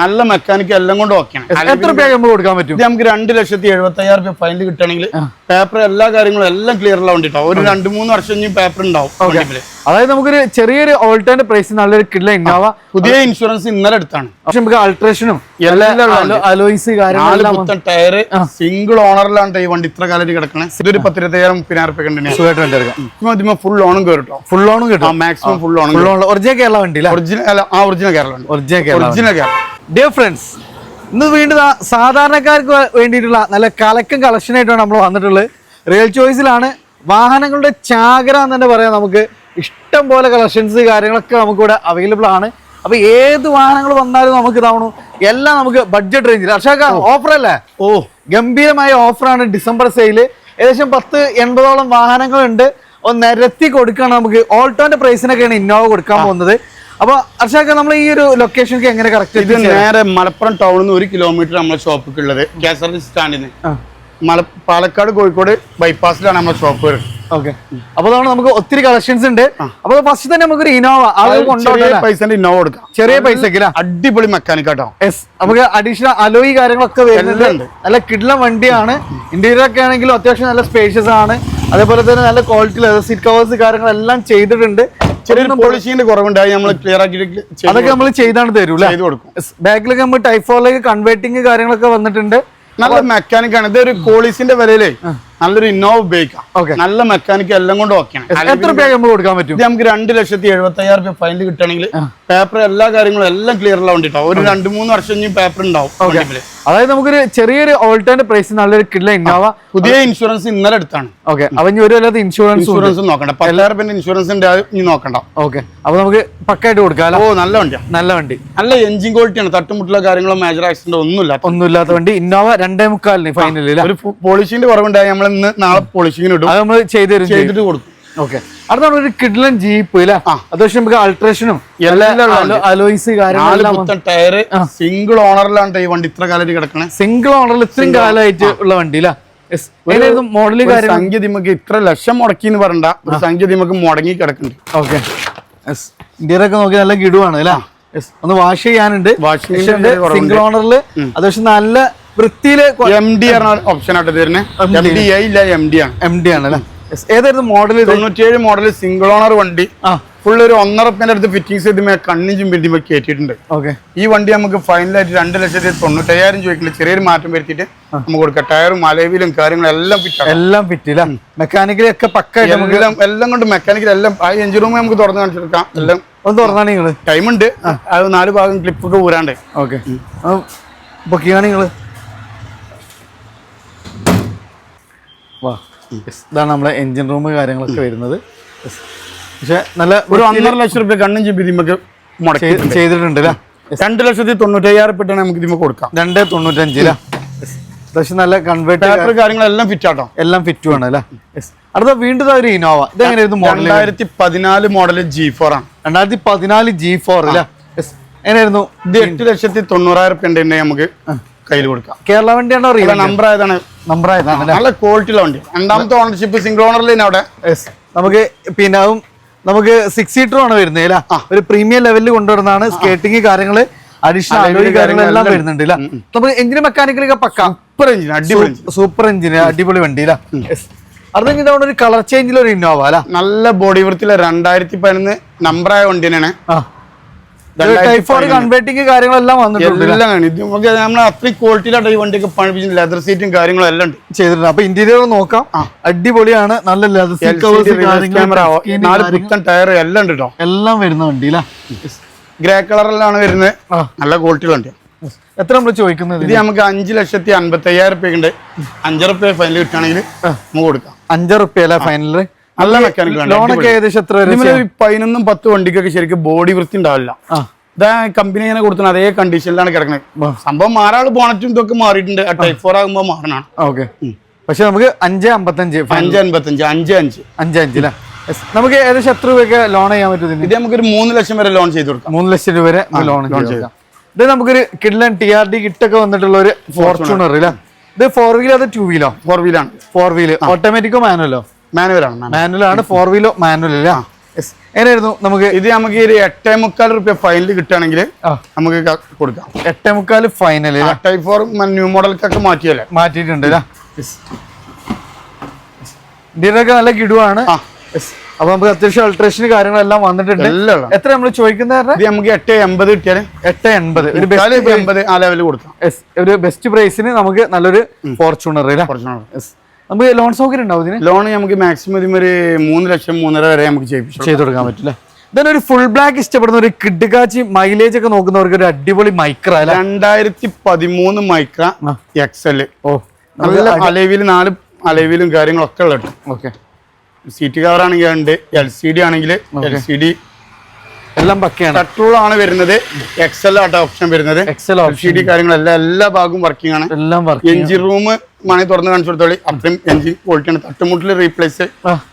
നല്ല മെക്കാനിക്ക് എല്ലാം കൊണ്ട് ഓക്കെയാണ്. എത്ര രൂപ നമുക്ക് കൊടുക്കാൻ പറ്റും? ഇത് നമുക്ക് 2,75,000 രൂപ ഫൈനൽ കിട്ടണമെങ്കിൽ പേപ്പർ എല്ലാ കാര്യങ്ങളും എല്ലാം ക്ലിയർ ആവാൻ വേണ്ടിട്ടോ ഒരു 2-3 വർഷം ഇനി പേപ്പർ ഉണ്ടാവും. അതായത് നമുക്കൊരു ചെറിയൊരു ഓൾട്ടർനേറ്റ് പ്രൈസ് നല്ലൊരു കിട്ടുന്ന ഇന്നോവ. പുതിയ ഇൻഷുറൻസ് ഇന്നലെ എടുത്താണ്. പക്ഷെ നമുക്ക് അൾട്രേഷനും അലോയ്സ് കാര്യങ്ങളും ടയർ സിംഗിൾ ഓണറിലാണ് ഈ വണ്ടി ഇത്ര കാലത്ത് കിടക്കണത്. ഇതൊരു 10,000-15,000 ഫുൾ ലോണും കയറിട്ടോ. ഫുൾ ലോണും കിട്ടും. മാക്സിമം ഫുൾ ലോണും. ഒറിജിനൽ കേരള വണ്ടി ഒറിജിനൽ കേരള. ഡിയർ ഫ്രണ്ട്സ്, ഇന്ന് വീണ്ടും സാധാരണക്കാർക്ക് വേണ്ടിയിട്ടുള്ള നല്ല കലക്കും കളക്ഷൻ ആയിട്ടാണ് നമ്മൾ വന്നിട്ടുള്ളത്. റിയൽ ചോയ്സിലാണ്. വാഹനങ്ങളുടെ ചാകര എന്ന് തന്നെ പറയാം. നമുക്ക് ഇഷ്ടം പോലെ കളക്ഷൻസ് കാര്യങ്ങളൊക്കെ നമുക്കിവിടെ അവൈലബിൾ ആണ്. അപ്പൊ ഏത് വാഹനങ്ങൾ വന്നാലും നമുക്ക് ഇതാവണം എല്ലാം നമുക്ക് ബഡ്ജറ്റ് റേഞ്ചിൽ. അർഷാക്ക ഓഫർ അല്ലേ? ഗംഭീരമായ ഓഫറാണ്. ഡിസംബർ സെയില് ഏകദേശം 10-80ഓളം വാഹനങ്ങളുണ്ട്. ഒന്ന് നിരത്തി കൊടുക്കുകയാണ്. നമുക്ക് ഓൾട്ടോന്റെ പ്രൈസിനൊക്കെയാണ് ഇന്നോവ കൊടുക്കാൻ പോകുന്നത്. അപ്പൊ അർഷാക്ക നമ്മൾ ഈ ഒരു ലൊക്കേഷനിലേക്ക് എങ്ങനെ കറക്റ്റ്? ഇത് നേരെ മലപ്പുറം ടൗണിൽ നിന്ന് 1 കിലോമീറ്റർ നമ്മുടെ ഷോപ്പിക്ക് ഉള്ളത്. KSRTC സ്റ്റാൻഡിൽ നിന്ന് പാലക്കാട് കോഴിക്കോട് ബൈപ്പാസിലാണ് നമ്മുടെ ഷോപ്പ് വരുന്നത്. ഓക്കെ, അപ്പൊ നമുക്ക് ഒത്തിരി കളക്ഷൻസ് ഉണ്ട്. അപ്പൊ ഫസ്റ്റ് തന്നെ നമുക്കൊരു ഇന്നോവ പൈസന്റെ ഇന്നോവ കൊടുക്കാം. ചെറിയ പൈസക്ക് അടിപൊളി മെക്കാനിക് ആട്ടോ. നമുക്ക് അഡീഷണൽ അലോയി കാര്യങ്ങളൊക്കെ വരുന്നുണ്ട്. നല്ല കിഡ്ലം വണ്ടിയാണ്. ഇന്റീരിയർ ഒക്കെ ആണെങ്കിലും അത്യാവശ്യം നല്ല സ്പേഷ്യസ് ആണ്. അതേപോലെ തന്നെ നല്ല ക്വാളിറ്റി സീറ്റ് കവേഴ്സ് കാര്യങ്ങളെല്ലാം ചെയ്തിട്ടുണ്ട്. ചെറിയൊരു പോളിഷിന്റെ കുറവുണ്ടായി നമ്മൾ ക്ലിയർ ആക്കി അതൊക്കെ നമ്മൾ ചെയ്താണ് തരൂല. ബാക്കിലൊക്കെ നമ്മൾ ടൈപ്പ് 4 കൺവേർട്ടിങ് കാര്യങ്ങളൊക്കെ വന്നിട്ടുണ്ട്. നല്ല മെക്കാനിക് ആണ്. ഇതൊരു പോളിസിന്റെ വിലയിലേ നല്ലൊരു ഇന്നോവ ഉപയോഗിക്കാം. നല്ല മെക്കാനിക്ക് എല്ലാം കൊണ്ട് ഓക്കെയാണ്. എത്ര രൂപ നമുക്ക് കൊടുക്കാൻ പറ്റും? ഇത് നമുക്ക് 2,75,000 രൂപ ഫൈനൽ കിട്ടണമെങ്കിൽ പേപ്പർ എല്ലാ കാര്യങ്ങളും എല്ലാം ക്ലിയർ ആവാൻ വേണ്ടിട്ടോ ഒരു 2-3 വർഷം ഇനി പേപ്പർ ഉണ്ടാവും. അതായത് നമുക്കൊരു ചെറിയൊരു ഓൾട്ടർനേറ്റ് പ്രൈസ് നല്ലൊരു കിട്ടുന്ന ഇന്നോവ. പുതിയ ഇൻഷുറൻസ് ഇന്നലെ എടുത്താണ്. ഓക്കെ, അപ്പൊ ഇനി ഒരു ഇൻഷുറൻസ് നോക്കണ്ട. 10,000 ഇൻഷുറൻസ് ഉണ്ട്, ഇനി നോക്കണ്ട. ഓക്കെ, അപ്പൊ നമുക്ക് പക്കായിട്ട് കൊടുക്കാം. നല്ല വണ്ടിയാണ്. നല്ല വണ്ടി, നല്ല എഞ്ചിൻ ക്വാളിറ്റിയാണ്. തട്ടുമുട്ടുള്ള കാര്യങ്ങളോ മേജർ ആക്സിഡന്റ് ഒന്നുമില്ലാത്ത വണ്ടി. ഇന്നോവ 2.25 ഫൈനലിൽ ഒരു പോളിഷിന്റെ കുറവുണ്ടായി. നമ്മൾ ഇന്ന് നാളെ പോളിഷിങ്ങിന് ഇടും. അത് നമ്മൾ ചെയ്തിട്ട് കൊടുക്കും. ഓക്കെ, അടുത്ത ഒരു കിഡ്ലൻ ജീപ്പ് അല്ലേ? അത്യാവശ്യം നമുക്ക് അൾട്രേഷനും അലോയ്സ് കാര്യങ്ങളും ടയർ സിംഗിൾ ഓണറിലാണ് ഈ വണ്ടി ഇത്ര കാലത്ത് കിടക്കണത്. സിംഗിൾ ഓണറിൽ ഇത്രയും കാലമായിട്ട് ഉള്ള വണ്ടി മോഡല് കാര്യം. സംഖ്യ നമുക്ക് ഇത്ര ലക്ഷം മുടക്കി എന്ന് പറയണ്ട, ഒരു സംഖ്യ നമുക്ക് മുടങ്ങി കിടക്കുന്നുണ്ട്. ഓക്കെ, ഇന്ത്യയിലൊക്കെ നോക്കി നല്ല കിടുവാണ് അല്ലേ? ഒന്ന് വാഷ് ചെയ്യാനുണ്ട്. സിംഗിൾ ഓണറിൽ അത്യാവശ്യം നല്ല വൃത്തിയില് MD ആണ് ഓപ്ഷൻ ആയിട്ട് തരുന്നത്. MD ആണ് അല്ലേ? ഏതായിരുന്നു മോഡൽ? 97 മോഡൽ സിംഗിൾ ഓണർ വണ്ടി. ഫുൾ ഒരു 1.5 ലക്ഷം അടുത്ത് ഫിറ്റിംഗ്സ് ചെയ്ത് കണ്ണും ചിമ്പിടി കയറ്റിയിട്ടുണ്ട്. ഈ വണ്ടി നമുക്ക് ഫൈനലായിട്ട് 2,95,000 ചോദിക്കില്ല. ചെറിയൊരു മാറ്റം വരുത്തിയിട്ട് നമുക്ക് കൊടുക്കാം. ടയറും അലവിലും കാര്യങ്ങളും എല്ലാം ഫിറ്റില്ല. മെക്കാനിക്കലി ഒക്കെ പക്ക എല്ലാം കൊണ്ട് മെക്കാനിക്കൽ എല്ലാം. ആ എഞ്ചിൻ റൂം നമുക്ക് തുറന്ന് കാണിച്ചെടുക്കാം. എല്ലാം ഒന്ന് തുറന്നാണ് നിങ്ങള്. ടൈമുണ്ട്. അത് 4 ഭാഗം ക്ലിപ്പൊക്കെ ഊരാണ്ട്. ഓക്കെ, പൊക്കിയാണ് നിങ്ങള്. വാ, ഇതാണ് നമ്മളെ എഞ്ചിൻ റൂം കാര്യങ്ങളൊക്കെ വരുന്നത്. പക്ഷെ നല്ല ഒരു 1.5 ലക്ഷം രൂപ കണ്ണും ചിമ്പി നമുക്ക് ചെയ്തിട്ടുണ്ട്. 2,95,000 പെട്ടാണ് നമുക്ക് ഇതിന് കൊടുക്കാം. 2.95 പക്ഷെ നല്ല കൺവേർട്ട് കാര്യങ്ങളെല്ലാം ഫിറ്റ് ആട്ടോ. എല്ലാം ഫിറ്റും ആണ് അല്ലേ? അടുത്ത വീണ്ടും ഒരു ഇന്നോവ. ഇത് എങ്ങനെയായിരുന്നു മോഡൽ? 2014 മോഡൽ G4 ആണ്. 2014 G4 അല്ലേ? എങ്ങനെയായിരുന്നു? ഇത് 8,90,000 രൂപ നമുക്ക് കയ്യിൽ കൊടുക്കാം. കേരള വണ്ടിയാണോ? നമ്പർ ആയതാണ്. നല്ല ക്വാളിറ്റിയുള്ള വണ്ടി. രണ്ടാമത്തെ ഓണർഷിപ്പ് സിംഗിൾ ഓണറിൽ അവിടെ നമുക്ക് പിന്നെ നമുക്ക് 6 സീറ്റർ ആണ് വരുന്നത് അല്ലേ? ഒരു പ്രീമിയം ലെവലിൽ കൊണ്ടുവരുന്നതാണ്. സ്കേറ്റിംഗ് കാര്യങ്ങള് അഡീഷണൽ അലോയ് കാര്യങ്ങളെല്ലാം വരുന്നുണ്ട്. നമുക്ക് എഞ്ചിന് മെക്കാനിക്കലൊക്കെ പക്ക സൂപ്പർ എഞ്ചിന് അടിപൊളി വണ്ടി. അത് ഒരു കളർ ചേഞ്ചിൽ ഒരു ഇന്നോവ അല്ല? നല്ല ബോഡി വൃത്തിയിലെ 2011 നമ്പറായ വണ്ടി തന്നെയാണ്. കൺവേർട്ടിങ് കാര്യങ്ങളെല്ലാം വന്നിട്ടുണ്ട്. അത്രയും ക്വാളിറ്റിയിലാണ് ഈ വണ്ടിയൊക്കെ പണിപ്പിച്ചു. ലെതർ സീറ്റും കാര്യങ്ങളും എല്ലാം ഉണ്ട് ചെയ്തിട്ടുണ്ട്. അപ്പൊ ഇന്റീരിയർ നോക്കാം, അടിപൊളിയാണ്. നല്ല ലെതർ സീറ്റ്, ടയർ എല്ലാം ഉണ്ട് കേട്ടോ. എല്ലാം വരുന്ന വണ്ടിയില്ല. ഗ്രേ കളറിലാണ് വരുന്നത്. നല്ല ക്വാളിറ്റി വണ്ടി. എത്ര നമ്മൾ ചോദിക്കുന്നത്? ഇത് നമുക്ക് 5,55,000 രൂപ ഉണ്ട്. 5 രൂപ ഫൈനൽ കിട്ടുകയാണെങ്കിൽ നമുക്ക് കൊടുക്കാം. 5 രൂപ ഫൈനലില് നല്ല മെക്കാനിക്കൽ. ലോണൊക്കെ ഏകദേശം എത്ര? 11-10 വണ്ടിക്കൊക്കെ ശരിക്കും ബോഡി വൃത്തി ഉണ്ടാവില്ല. ഇതാ കമ്പനി ഇങ്ങനെ കൊടുക്കുന്നത് അതേ കണ്ടീഷനിലാണ് കിടക്കുന്നത്. സംഭവം മാറാള് ബോണറ്റും ഇതൊക്കെ മാറിയിട്ടുണ്ട്. ടൈപ്പ് 4 ആകുമ്പോൾ മാറണം. ഓക്കെ, പക്ഷെ നമുക്ക് 5,55 5,5 നമുക്ക് ഏകദേശം എത്ര രൂപയൊക്കെ ലോൺ ചെയ്യാൻ പറ്റും? ഇത് നമുക്കൊരു 3 ലക്ഷം വരെ ലോൺ ചെയ്ത് കൊടുക്കാം. 3 ലക്ഷം രൂപ വരെ ലോൺ ചെയ്യാം. ഇത് നമുക്കൊരു കിഡ്ലൻ TRD കിട്ടൊക്കെ വന്നിട്ടുള്ള ഒരു ഫോർച്യൂണർ ഇല്ല? ഇത് 4 വീലോ അത് 2 വീലോ? 4 വീലാണ്. 4 വീല് ഓട്ടോമാറ്റിക്കോ മാനുവലോ? മാനുവലാണ്. 4 വീലോ മാനുവൽ ഇല്ല? എങ്ങനെയായിരുന്നു നമുക്ക് ഇത് നമുക്ക് ഒരു 8.25 റുപ്യ ഫൈനൽ കിട്ടുകയാണെങ്കിൽ നമുക്ക് കൊടുക്കാം. 8.25 ഫൈനൽ ടൈപ്പ് 4 ന്യൂ മോഡൽക്കൊക്കെ മാറ്റിയല്ലേ മാറ്റിയിട്ടുണ്ട് ഇതിനൊക്കെ നല്ല കിടുവാണ്. അപ്പൊ നമുക്ക് അത്യാവശ്യം അൾട്രേഷൻ കാര്യങ്ങളെല്ലാം വന്നിട്ടുണ്ട്. എത്ര നമ്മൾ ചോദിക്കുന്നത്? നമുക്ക് 8.80 കിട്ടിയാൽ 8.80 ആ ലെവലിൽ കൊടുക്കാം. ഒരു ബെസ്റ്റ് പ്രൈസിന് നമുക്ക് നല്ലൊരു ഫോർച്യൂണർ നമുക്ക് ലോൺ സൗകര്യം ഉണ്ടാവും ഇതിന്. ലോൺ നമുക്ക് മാക്സിമം ഒരു 3 ലക്ഷം 3.5 വരെ നമുക്ക് ചെയ്ത് കൊടുക്കാൻ പറ്റില്ല. ഇതൊരു ഫുൾ ബ്ലാക്ക് ഇഷ്ടപ്പെടുന്ന ഒരു കിഡ്കാച്ചി മൈലേജ് ഒക്കെ നോക്കുന്നവർക്ക് ഒരു അടിപൊളി മൈക്ര 2013 മൈക്ര XL. നല്ല അലവിൽ 4 അലവിലും കാര്യങ്ങളൊക്കെ ഉള്ള ഓക്കെ. സീറ്റ് കവർ ആണെങ്കിൽ ഉണ്ട്, LCD ആണെങ്കിൽ LCD എല്ലാം പക്കയാണ്. പെട്രോൾ ആണ് വരുന്നത്. XL ആട്ടോ ഓപ്ഷൻ വരുന്നത്. LCD കാര്യങ്ങളെല്ലാം എല്ലാ ഭാഗവും വർക്കിംഗ് ആണ്. എഞ്ചിൻ റൂം മണി തുറന്ന് കാണിച്ചു കൊടുത്തോളി. അത്രയും എഞ്ചിൻ ക്വാളിറ്റിയാണ്. തട്ടുമുട്ടിൽ റീപ്ലേസ്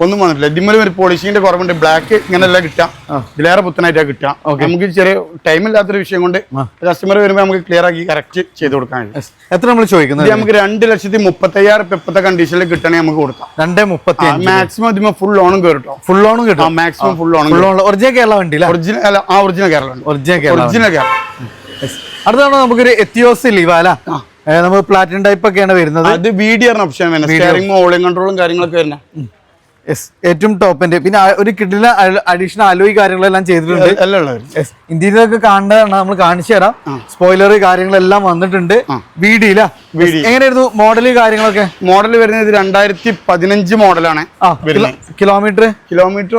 ഒന്നും വന്നിട്ടില്ല. ഇതിമ്മൽ ഒരു പോളിഷിന്റെ കുറവുണ്ട്. ബ്ലാക്ക് ഇങ്ങനെയല്ല കിട്ടാം, ഇതിലേറെ പുത്തനായിട്ടാ കിട്ടാം. നമുക്ക് ചെറിയ ടൈം ഇല്ലാത്തൊരു വിഷയം കൊണ്ട് കസ്റ്റമർ വരുമ്പോൾ നമുക്ക് ക്ലിയർ ആക്കി കറക്റ്റ് ചെയ്ത് കൊടുക്കാൻ. എത്ര നമ്മൾ ചോദിക്കുന്നത്? നമുക്ക് 2,35,000 ഇപ്പോഴത്തെ കണ്ടീഷനിൽ കിട്ടണേ നമുക്ക് കൊടുക്കാം. 2.35 മാക്സിമം ഇതിന് ഫുൾ ലോണും കയറിട്ടോ. ഫുൾ ലോണും കിട്ടും. മാക്സിമം ഫുൾ ലോണും. ഒറിജിനൽ കേരള വണ്ടി ഒറിജിനൽ കേരള. ഒറിജിനൽ കേരള. അടുത്താണ് നമുക്കൊരു എത്തിയോസ് ലീവ അല്ല, നമുക്ക് പ്ലാറ്റിനം ടൈപ്പ് ഒക്കെയാണ് വരുന്നത്. അത് VDR ഓപ്ഷൻ വരുന്നത്. സ്റ്റിയറിംഗ് ഓളിംഗ് കൺട്രോളും കാര്യങ്ങളൊക്കെ വരുന്നത്. ഏറ്റവും ടോപ്പിന്റെ. പിന്നെ ഒരു കിഡിലെ അഡീഷണൽ അലോയ് കാര്യങ്ങളെല്ലാം ചെയ്തിട്ടുണ്ട്. ഇന്ത്യയിലൊക്കെ കാണേണ്ടതാണ്, നമ്മൾ കാണിച്ചു തരാം. സ്പോയിലർ കാര്യങ്ങളെല്ലാം വന്നിട്ടുണ്ട്. എങ്ങനെയായിരുന്നു മോഡല് കാര്യങ്ങളൊക്കെ? മോഡൽ വരുന്നത് 2015 മോഡലാണ്. കിലോമീറ്റർ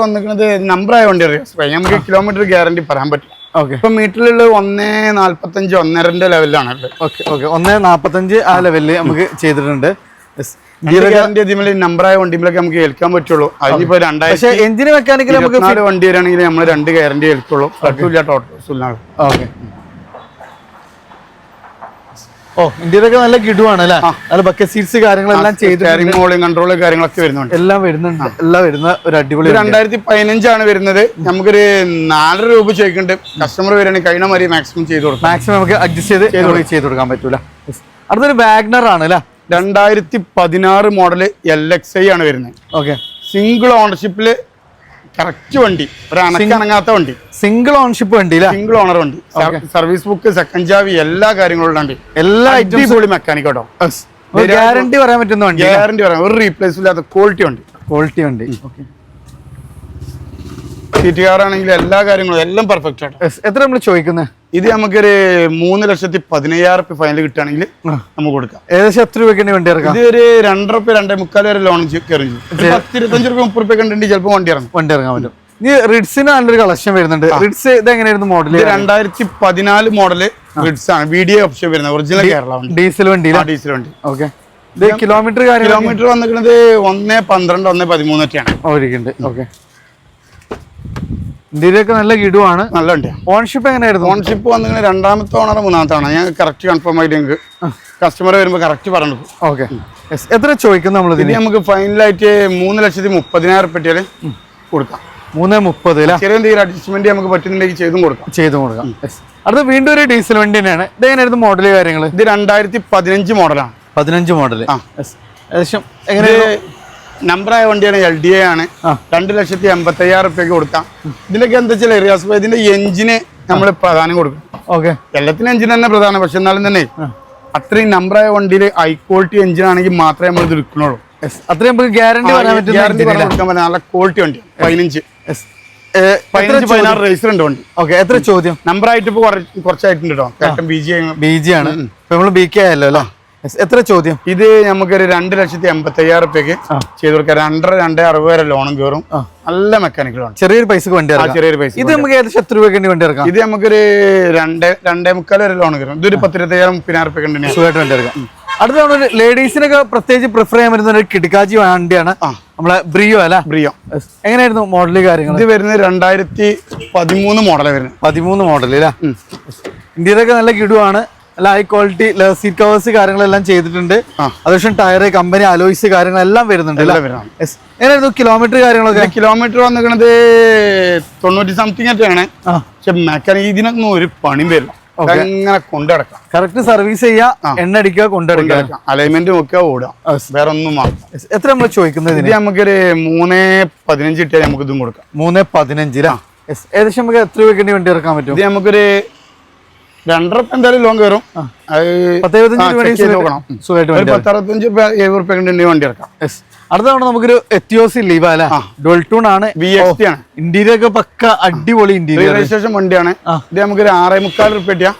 വന്നിരിക്കുന്നത് നമ്പർ ആയ വണ്ടി അറിയാം. നമുക്ക് കിലോമീറ്റർ ഗ്യാരണ്ടി പറയാൻ പറ്റും. ഇപ്പൊ മീറ്ററിലുള്ള 1.45 1.5 ലെവലിലാണ്. 1.45 ആ ലെവലില് നമുക്ക് ചെയ്തിട്ടുണ്ട്. നമ്പറായ വണ്ടികളൊക്കെ നമുക്ക് ഏൽക്കാൻ പറ്റുള്ളൂ. അതിനിപ്പോ 2000 എഞ്ചിന് മെക്കാനിക്കൽ നമുക്ക് വണ്ടി വരാണെങ്കിൽ നമ്മൾ 2 ഗ്യാരണ്ടി ഏൽക്കുള്ളൂ. ടോട്ടൽ. ഇന്ത്യയിലൊക്കെ നല്ല കിടുവാണ് അല്ലെ. നല്ല ബക്കറ്റ് സീറ്റ്സ് കാര്യങ്ങളെല്ലാം ചെയ്ത് കൺട്രോൾ കാര്യങ്ങളൊക്കെ വരുന്നുണ്ട്. എല്ലാം വരുന്ന ഒരു അടിപൊളി. 2015 ആണ് വരുന്നത്. നമുക്കൊരു 4 രൂപ ചോദിക്കുന്നുണ്ട്. കസ്റ്റമർ വരികയാണെങ്കിൽ കഴിഞ്ഞ മാതിരി മാക്സിമം ചെയ്ത് കൊടുക്കും. മാക്സിമം നമുക്ക് അഡ്ജസ്റ്റ് ചെയ്ത് കൊടുക്കാൻ പറ്റൂല. അടുത്തൊരു വാഗ്നർ ആണ് അല്ലെ. 2016 മോഡല് LXI ആണ് വരുന്നത്. ഓക്കെ. സിംഗിൾ ഓണർഷിപ്പില് കറക്റ്റ് വണ്ടി, ഒരു അനങ്ങാത്ത വണ്ടി. സിംഗിൾ ഓണർഷിപ്പ് വണ്ടി, സിംഗിൾ ഓണർ വണ്ടി. സർവീസ് ബുക്ക്, സെക്കൻഡ് ചാവി, എല്ലാ കാര്യങ്ങളും ഉണ്ട്. എല്ലാ അടിപൊളി മെക്കാനിക് കേട്ടോ. ഗ്യാരണ്ടി പറയാൻ പറ്റുന്ന വണ്ടി. ഗ്യാരണ്ടി പറയാം. ഒരു റീപ്ലേസ് ഇല്ലാത്ത ക്വാളിറ്റി വണ്ടി. സീറ്റ് കാർ ആണെങ്കിൽ എല്ലാ കാര്യങ്ങളും എല്ലാം പെർഫെക്റ്റ് ആണ്. എത്ര നമ്മൾ ചോദിക്കുന്നത്? ഇത് നമുക്കൊരു 3,15,000 ഫൈനൽ കിട്ടുകയാണെങ്കിൽ നമുക്ക് കൊടുക്കാം. ഏകദേശം എത്ര രൂപയ്ക്ക് വണ്ടി ഇറക്കാം? ഇത് ഒരു 2 രൂപ 2.25 വരെ ലോൺ കയറി. 10-25 രൂപ 30 രൂപ കണ്ടിട്ട് ചിലപ്പോൾ വണ്ടി ഇറങ്ങാൻ പറ്റും. ഈ റിഡ്സിന് നല്ലൊരു കളക്ഷൻ വരുന്നുണ്ട്. റിഡ്സ് ഇത് എങ്ങനെയായിരുന്നു മോഡൽ? 2014 മോഡല് റിഡ്സ് ആണ്. VDI ഓപ്ഷൻ വരുന്നത്. ഒറിജിനൽ കേരള ഡീസൽ വണ്ടി. ഓക്കെ. കിലോമീറ്റർ വന്നിരിക്കുന്നത് 1.12 1.13 ഒക്കെയാണ് ഓടിക്കുന്നുണ്ട്. ഓക്കെ. ഇന്ത്യയിലൊക്കെ നല്ല കിടുവാണ്. നല്ല വണ്ടിയാണ്. ഓൺഷിപ്പ് എങ്ങനെയായിരുന്നു? ഓൺഷിപ്പ് വന്നിങ്ങനെ 2ാമത്തെ ഓണർ 3ാമത്തെ ഓണർ. ഞാൻ കറക്റ്റ് കൺഫേം ആയിട്ട് ഞങ്ങൾക്ക് കസ്റ്റമർ വരുമ്പോൾ കറക്റ്റ് പറഞ്ഞു. ഓക്കെ. എത്ര ചോദിക്കുന്നു നമ്മൾ? ഇനി നമുക്ക് ഫൈനലായിട്ട് 3,30,000 കിട്ടിയാൽ കൊടുക്കാം. 3.30. ചെറിയ എന്തെങ്കിലും അഡ്ജസ്റ്റ്മെന്റ് നമുക്ക് പറ്റുന്നുണ്ടെങ്കിൽ ചെയ്തും കൊടുക്കാം. അടുത്ത വീണ്ടും ഒരു ഡീസൽ വണ്ടി തന്നെയാണ്. ഇത് എങ്ങനെയായിരുന്നു മോഡല് കാര്യങ്ങൾ? ഇത് 2015 മോഡലാണ്. 15 മോഡല്. ഏകദേശം എങ്ങനെ നമ്പറായ വണ്ടിയാണ്. LDA ആണ്. 2,85,000 റുപ്യക്ക് കൊടുക്കാം. ഇതിലൊക്കെ എന്താ വെച്ചാൽ റിയാസ് ഇതിന്റെ എഞ്ചിന് നമ്മൾ പ്രധാനം കൊടുക്കും. ഓക്കെ. എല്ലാത്തിനും എഞ്ചിൻ തന്നെ പ്രധാനം. പക്ഷെ എന്നാലും തന്നെ അത്രയും നമ്പറായ വണ്ടിയിൽ ഹൈ ക്വാളിറ്റി എഞ്ചിൻ ആണെങ്കിൽ മാത്രമേ നമ്മൾ ഇത് എടുക്കുന്നുള്ളൂ. അത്രയും ഗ്യാരണ്ടി കൊടുക്കാൻ പറ്റും. നല്ല ക്വാളിറ്റി വണ്ടി. 15-16 റേസർ ഉണ്ട് വണ്ടി. ഓക്കെ. എത്ര ചോദ്യം? നമ്പറായിട്ട് ഇപ്പൊ കുറച്ചായിട്ടുണ്ട് കേട്ടോ. BG ആണ്. നമ്മൾ BK ആയല്ലോ അല്ലേ. എത്ര ചോദ്യം? ഇത് നമുക്കൊരു 2,85,000 റുപ്യക്ക് ചെയ്ത് കൊടുക്കാം. 2.5-2.60 വരെ ലോണും കയറും. നല്ല മെക്കാനിക്കലാണ്. ചെറിയൊരു പൈസ വണ്ടി. ചെറിയൊരു പൈസ. ഇത് നമുക്ക് ഏകദേശം എത്ര രൂപയ്ക്ക് വണ്ടി ഇറക്കാം? ഇത് നമുക്കൊരു 2.25 വരെ ലോൺ കയറും. ഇതൊരു 10,000-15,000 റുപ്യക്ക് സുഖമായിട്ട് വണ്ടി ഇറക്കാം. അടുത്താണ് ലേഡീസിനൊക്കെ പ്രത്യേകിച്ച് പ്രിഫർ ചെയ്യാൻ പറ്റുന്ന ഒരു കിടക്കാച്ചി വണ്ടിയാണ് നമ്മളെ ബ്രിയോ അല്ല. ബ്രിയോ എങ്ങനെയായിരുന്നു മോഡല് കാര്യങ്ങൾ? ഇത് വരുന്നത് 2013 മോഡലാണ് വരുന്നത്. 13 മോഡൽ അല്ലേ. ഇന്ത്യയിലൊക്കെ നല്ല കിടുവാണ്. നല്ല ഹൈ ക്വാളിറ്റി സീറ്റ് കവേഴ്സ് കാര്യങ്ങളെല്ലാം ചെയ്തിട്ടുണ്ട്. അതേപോലെ ടയർ, കമ്പനി അലോയ്സ് കാര്യങ്ങളെല്ലാം വരുന്നുണ്ട്. എങ്ങനെയായിരുന്നു കിലോമീറ്റർ കാര്യങ്ങളൊക്കെ? കിലോമീറ്റർ വന്നിരിക്കുന്നത് 90 സംതിങ് ഒക്കെയാണ്. പക്ഷെ മെക്കാനിക് ഇതിനൊന്നും ഒരു പണിയും വരില്ല. അങ്ങനെ കൊണ്ടുനടക്കാം. കറക്റ്റ് സർവീസ് ചെയ്യാ, എണ്ണ അടിക്കുക, കൊണ്ടുനടക്കാം, അലൈൻമെന്റ് നോക്കുക, ഓടുക, വേറെ ഒന്നും മാറും. എത്ര നമ്മൾ ചോദിക്കുന്നത്? ഇത് നമുക്കൊരു 3.15 ഇട്ടാൽ നമുക്ക് ഇതും കൊടുക്കാം. 3.15. ഏകദേശം നമുക്ക് എത്ര രൂപയ്ക്ക് വണ്ടി ഇറക്കാൻ പറ്റും? ഇത് നമുക്കൊരു 2.5 എന്തായാലും ലോൺ കയറും. 10-15 നോക്കണം. 10-65 വണ്ടി ഇറക്കാം. അടുത്താണ് നമുക്കൊരു എത്തിയോസ് ലീവ അല്ലെ, ഡുവൽ ടൂൺ ആണ്, VXT ആണ്. ഇന്റീരിയർ ഒക്കെ പക്ക അടിപൊളി ഇന്റീരിയർ, രജിസ്ട്രേഷൻ വണ്ടിയാണ്. ഇത് നമുക്കൊരു 6.45 റുപ്യ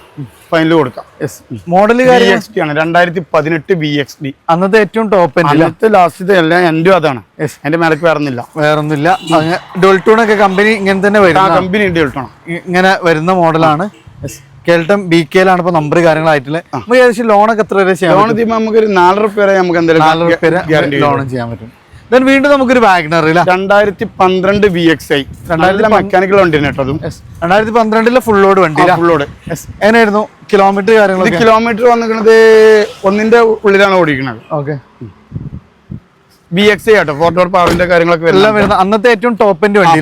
ഫൈനൽ കൊടുക്കാം. മോഡൽ VXT ആണ്, 2018 VXT. അന്നത്തെ ഏറ്റവും ടോപ്പ് അന്നത്തെ ലാസ്റ്റത്തെ എല്ലാം എൻ്റെ അതാണ്. എന്റെ മേലക്ക് വേറൊന്നുമില്ല. ഡുവൽ ടൂൺ ഒക്കെ കമ്പനി ഇങ്ങനെ തന്നെ വരുന്ന കമ്പനി ഇങ്ങനെ വരുന്ന മോഡലാണ്. കേൾട്ടം BK-ലാണ് ഇപ്പൊ നമ്പർ കാര്യങ്ങളായിട്ടുള്ളത്. നമുക്ക് ഏകദേശം ലോണൊക്കെ എത്ര വരെ ചെയ്യാം? ലോൺ നമുക്ക് ഒരു 4 റുപ്യ വരെ നമുക്ക് എന്തായാലും ലോൺ ചെയ്യാൻ പറ്റും. ദെൻ വീണ്ടും നമുക്കൊരു വാഗ്നർ 2012 VXI, 2000 മെക്കാനിക്കൽ വണ്ടി കേട്ടോ. 2012 ഫുൾ ലോഡ് വണ്ടി. എങ്ങനെയായിരുന്നു കിലോമീറ്റർ കാര്യങ്ങൾ? കിലോമീറ്റർ വന്നിരിക്കുന്നത് 1ന്റെ ഉള്ളിലാണ് ഓടിക്കുന്നത്. ഓക്കെ, VXI ആട്ടോ. 4 പവറിന്റെ കാര്യങ്ങളൊക്കെ എല്ലാം വരുന്നത് അന്നത്തെ ഏറ്റവും ടോപ്പ് എൻഡ് വണ്ടി.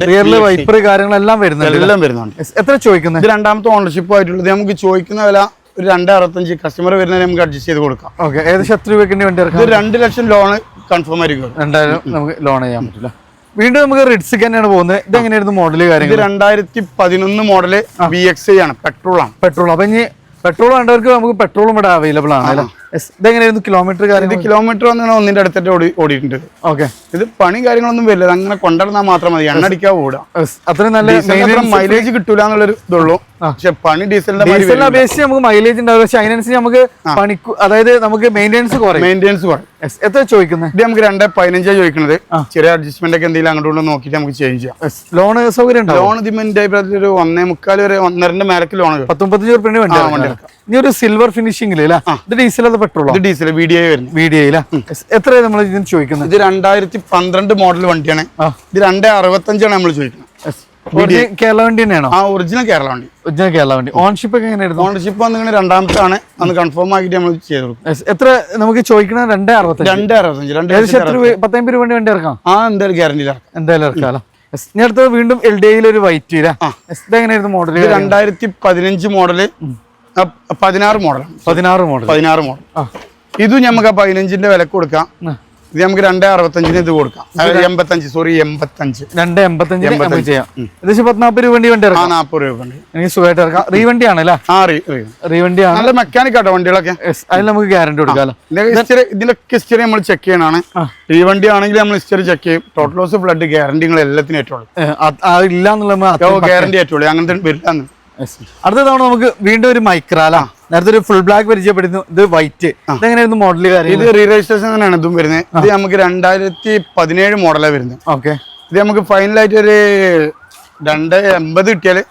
റിയറിൽ വൈപ്പർ കാര്യങ്ങളെല്ലാം വരുന്നുണ്ട്. എത്ര ചോദിക്കുന്നത്? ഇത് രണ്ടാമത്തെ ഓണർഷിപ്പ് ആയിട്ടുള്ളത്. നമുക്ക് ചോദിക്കുന്ന വില ഒരു 2.65. കസ്റ്റമർ വരുന്നതിന് നമുക്ക് അഡ്ജസ്റ്റ് ചെയ്ത് കൊടുക്കാം. ഓക്കെ, ഏകദേശം എത്ര രൂപയ്ക്ക് വണ്ടി ഇറക്കാം? 2 ലക്ഷം ലോൺ കൺഫേം ആയിരിക്കും. എന്തായാലും നമുക്ക് ലോൺ ചെയ്യാൻ പറ്റില്ല. വീണ്ടും നമുക്ക് റിഡ്സിക്ക് തന്നെയാണ് പോകുന്നത്. ഇത് എങ്ങനെയായിരുന്നു മോഡല് കാര്യങ്ങൾ? 2011 മോഡല് VXI ആണ്, പെട്രോൾ ആണ്. പെട്രോൾ. അപ്പൊ ഇനി പെട്രോൾ വേണ്ടവർക്ക് നമുക്ക് പെട്രോളും ഇവിടെ അവൈലബിൾ ആണ് അല്ലേ? ഇതെങ്ങനെയായിരുന്നു കിലോമീറ്റർ കാര്യം? കിലോമീറ്റർ വന്നാണ് 1ന്റെ അടുത്തിട്ട് ഓടിയിട്ടുണ്ട്. ഓക്കെ, ഇത് പണി കാര്യങ്ങളൊന്നും വരില്ല, അങ്ങനെ കൊണ്ടുവന്നാൽ മാത്രം മതി. എണ്ണ അടിക്കാൻ ഓടാം. അത്രയും നല്ല മൈലേജ് കിട്ടൂല എന്നുള്ളൊരു ഇതുള്ളൂ. പക്ഷെ പണി ഡീസലിനെ അപേക്ഷിച്ച് നമുക്ക് മൈലേജ് ഉണ്ടാവും. പക്ഷെ അതിനനുസരിച്ച് നമുക്ക് പണിക്ക്, അതായത് നമുക്ക് മെയിൻ്റെനൻസ് കുറയും. എത്ര ചോദിക്കുന്നത്? ഇത് നമുക്ക് 2.15 ചോദിക്കുന്നത്. ചെറിയ അഡ്ജസ്റ്റ്മെന്റ് ഒക്കെ എന്തെങ്കിലും അങ്ങോട്ട് നോക്കിയിട്ട് നമുക്ക് ചേഞ്ച് ചെയ്യാം. ലോൺ സൗകര്യം ഉണ്ടോ? ലോൺ ഇതിന്റെ ഒരു 1.25 വരെ 1.5 മേലക്ക് ലോൺ 19 രൂപ വണ്ടി. ഇനി ഒരു സിൽവർ ഫിനിഷിംഗിൽ ഇത് ഡീസൽ അത് പെട്രോൾ? ഇത് ഡീസൽ VDI വരുന്നത്. VDI എത്ര നമ്മൾ ഇതിന് ചോദിക്കുന്നത്? ഇത് 2012 മോഡൽ വണ്ടിയാണ്. ഇത് 2.65 ആണ് നമ്മൾ ചോദിക്കുന്നത്. കേരള വണ്ടി തന്നെയാണോ? ഒറിജിനൽ കേരള വണ്ടി. ഒറിജിനൽ കേരള വണ്ടി. ഓൺഷിപ്പ് ഒക്കെ എങ്ങനെയായിരുന്നു? ഓൺഷിപ്പ് വന്നിങ്ങനെ രണ്ടാമത്താണ്. അന്ന് കൺഫേം ആക്കിയിട്ട് നമ്മൾ ചെയ്ത് കൊടുക്കും. എത്ര നമുക്ക് ചോദിക്കുന്നത്? 2.65. 10 രൂപ വണ്ടി ഇറക്കാം. എന്തായാലും ഗ്യാരണ്ടി എന്തായാലും ഇറക്കാലോ. ഞാൻ അടുത്തത് വീണ്ടും LDI ഒരു വൈറ്റ്. ഇതെങ്ങനെയായിരുന്നു മോഡൽ? 2015 model, 16 model. 16 മോഡൽ. ഇതും നമുക്ക് 15ന്റെ വില കൊടുക്കാം. ഇത് നമുക്ക് 2.65 ഇത് കൊടുക്കാം. 85 ചെയ്യാം. ഏകദേശം 40 രൂപ വണ്ടി ഇറക്കാം. 40 രൂപ വണ്ടി എനിക്ക് സുഖമായിട്ട് ഇറക്കാം. റീവണ്ടി ആണല്ലേ? റീവണ്ടി ആണ്. നല്ല മെക്കാനിക് ആട്ടോ വണ്ടികളൊക്കെ. അതിൽ നമുക്ക് ഗ്യാരണ്ടി കൊടുക്കാമല്ലോ. ഇതിലൊക്കെ ഹിസ്റ്ററി നമ്മൾ ചെക്ക് ചെയ്യണാണ്. റീവണ്ടി ആണെങ്കിൽ നമ്മൾ ഹിസ്റ്ററി ചെക്ക് ചെയ്യും. ടോട്ടൽ ലോസ്, ഫ്ലഡ്, ഗ്യാരണ്ടികൾ എല്ലാത്തിനും ഏറ്റവും ഇല്ല എന്നുള്ള ഗ്യാരണ്ടി ഏറ്റവും അങ്ങനത്തെ വരില്ല. അടുത്ത തവണ നമുക്ക് വീണ്ടും ഒരു മൈക്രാല. നേരത്തെ ഒരു ഫുൾ ബ്ലാക്ക് പരിചയപ്പെടുന്നു. ഇത് വൈറ്റ്. ഇതെങ്ങനെയായിരുന്നു മോഡല് കാര്യം? ഇത് റീ രജിസ്ട്രേഷൻ തന്നെയാണ് ഇതും വരുന്നത്. ഇത് നമുക്ക് 2017 മോഡലാണ് വരുന്നത്. ഓക്കെ, ഇത് നമുക്ക് ഫൈനലായിട്ട് ഒരു 2.80 കിട്ടിയാല്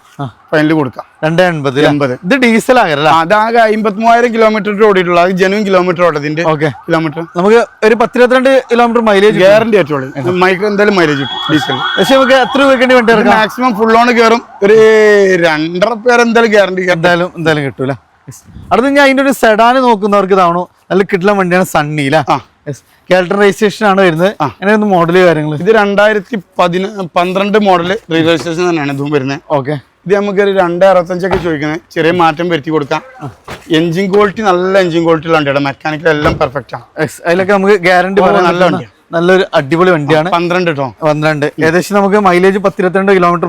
ഫൈനൽ കൊടുക്കാം. 2.80. ഇത് ഡീസൽ ആകല്ല. അതാകെ 53,000 കിലോമീറ്റർ ഓടിയിട്ടുള്ള ജെനുവിൻ കിലോമീറ്റർ ഓട്ടത്തിന്റെ കിലോമീറ്റർ. നമുക്ക് ഒരു 10-22 കിലോമീറ്റർ മൈലേജ് ഗ്യാരണ്ടി ആയിട്ടുള്ളൂ. മൈക്രോ എന്തായാലും മൈലേജ് കിട്ടും ഡീസൽ. പക്ഷെ നമുക്ക് എത്ര രൂപയ്ക്ക് വേണ്ടി ഇറക്കാം? മാക്സിമം ഫുൾ ഓൺ കയറും. ഒരു 2.5 പേര് എന്തായാലും ഗ്യാരണ്ടി എന്തായാലും കിട്ടൂല. അടുത്ത ഞാൻ അതിന്റെ ഒരു സെഡാന് നോക്കുന്നവർക്ക് ഇതാണോ നല്ല കിട്ടുന്ന വണ്ടിയാണ്. സണ്ണിയില്ല, കേൾട്ടൺ രജിസ്ട്രേഷൻ ആണ് വരുന്നത്. അങ്ങനെയൊന്ന് മോഡല് കാര്യങ്ങൾ? ഇത് 2012 മോഡല് റീ രജിസ്ട്രേഷൻ തന്നെയാണ് ഇതും വരുന്നത്. ഓക്കെ, ഇത് നമുക്ക് ഒരു 2.65 ഒക്കെ ചോദിക്കുന്നത്. ചെറിയ മാറ്റം വരുത്തി കൊടുക്കാം. എഞ്ചിൻ ക്വാളിറ്റി നല്ല എഞ്ചിൻ ക്വാളിറ്റി ഉള്ള വണ്ടിയാണ്. മെക്കാനിക്കൽ എല്ലാം പെർഫെക്റ്റ് ആണ്. അതിലൊക്കെ നമുക്ക് ഗ്യാരണ്ടി നല്ല വണ്ടിയാണ്. നല്ലൊരു അടിപൊളി വണ്ടിയാണ്. 12 ഏകദേശം നമുക്ക് മൈലേജ് 10-22 കിലോമീറ്റർ